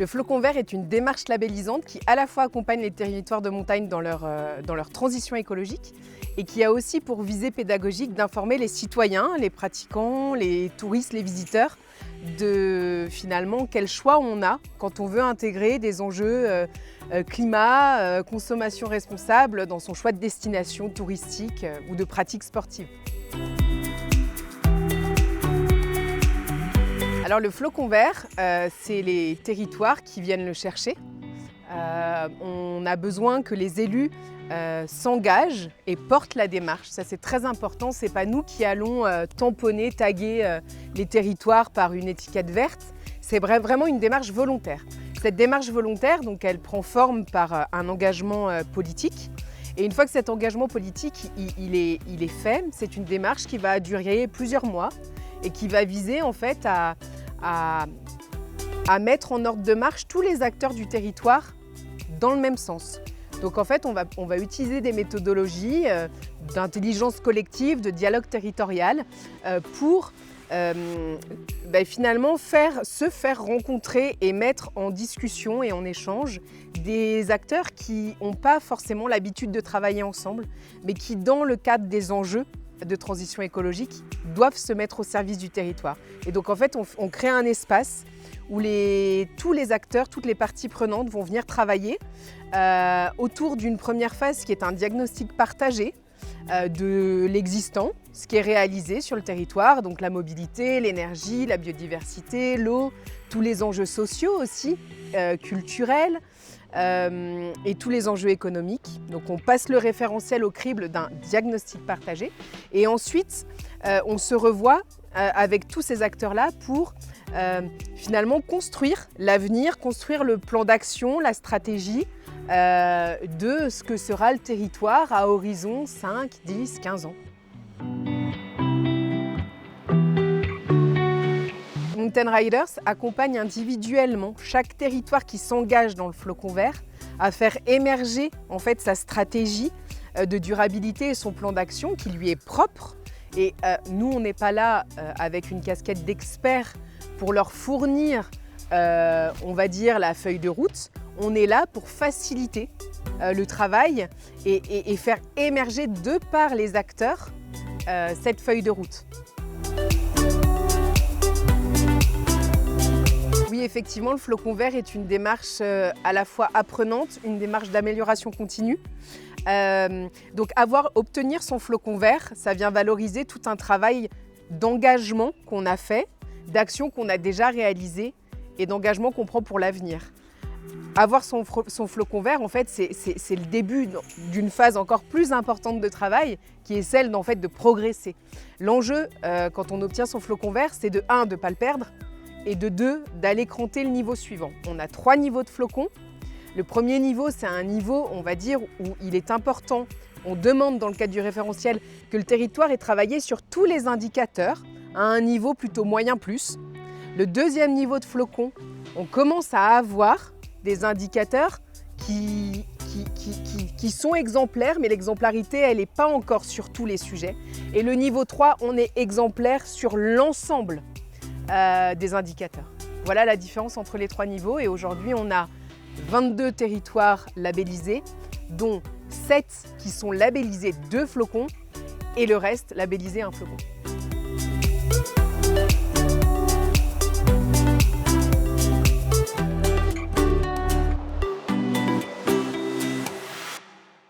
Le flocon vert est une démarche labellisante qui à la fois accompagne les territoires de montagne dans leur transition écologique et qui a aussi pour visée pédagogique d'informer les citoyens, les pratiquants, les touristes, les visiteurs de finalement quel choix on a quand on veut intégrer des enjeux climat, consommation responsable dans son choix de destination touristique ou de pratique sportive. Alors le flocon vert, c'est les territoires qui viennent le chercher. On a besoin que les élus s'engagent et portent la démarche. Ça c'est très important, c'est pas nous qui allons tamponner, taguer les territoires par une étiquette verte. C'est vraiment une démarche volontaire. Cette démarche volontaire, donc, elle prend forme par un engagement politique. Et une fois que cet engagement politique il est fait, c'est une démarche qui va durer plusieurs mois et qui va viser en fait à mettre en ordre de marche tous les acteurs du territoire dans le même sens. Donc en fait, on va utiliser des méthodologies d'intelligence collective, de dialogue territorial pour finalement se faire rencontrer et mettre en discussion et en échange des acteurs qui n'ont pas forcément l'habitude de travailler ensemble, mais qui, dans le cadre des enjeux de transition écologique, doivent se mettre au service du territoire. Et donc en fait, on crée un espace où tous les acteurs, toutes les parties prenantes vont venir travailler autour d'une première phase qui est un diagnostic partagé de l'existant, ce qui est réalisé sur le territoire, donc la mobilité, l'énergie, la biodiversité, l'eau, tous les enjeux sociaux aussi, culturels, et tous les enjeux économiques. Donc on passe le référentiel au crible d'un diagnostic partagé et ensuite on se revoit avec tous ces acteurs-là pour finalement construire l'avenir, construire le plan d'action, la stratégie de ce que sera le territoire à horizon 5, 10, 15 ans. Mountain Riders accompagne individuellement chaque territoire qui s'engage dans le flocon vert à faire émerger en fait sa stratégie de durabilité et son plan d'action qui lui est propre. Et nous, on n'est pas là avec une casquette d'expert pour leur fournir, on va dire, la feuille de route. On est là pour faciliter le travail et faire émerger de par les acteurs cette feuille de route. Oui, effectivement, le flocon vert est une démarche à la fois apprenante, une démarche d'amélioration continue. Donc obtenir son flocon vert, ça vient valoriser tout un travail d'engagement qu'on a fait, d'actions qu'on a déjà réalisées et d'engagement qu'on prend pour l'avenir. Avoir son flocon vert, en fait, c'est le début d'une phase encore plus importante de travail qui est celle en fait, de progresser. L'enjeu, quand on obtient son flocon vert, c'est de 1, de ne pas le perdre, et de 2, d'aller cranter le niveau suivant. On a 3 niveaux de flocons. Le premier niveau, c'est un niveau, on va dire, où il est important, on demande dans le cadre du référentiel que le territoire ait travaillé sur tous les indicateurs à un niveau plutôt moyen plus. Le deuxième niveau de flocon, on commence à avoir des indicateurs qui sont exemplaires, mais l'exemplarité, elle n'est pas encore sur tous les sujets. Et le niveau 3, on est exemplaire sur l'ensemble des indicateurs. Voilà la différence entre les 3 niveaux et aujourd'hui on a 22 territoires labellisés, dont 7 qui sont labellisés 2 flocons et le reste labellisé 1 flocon.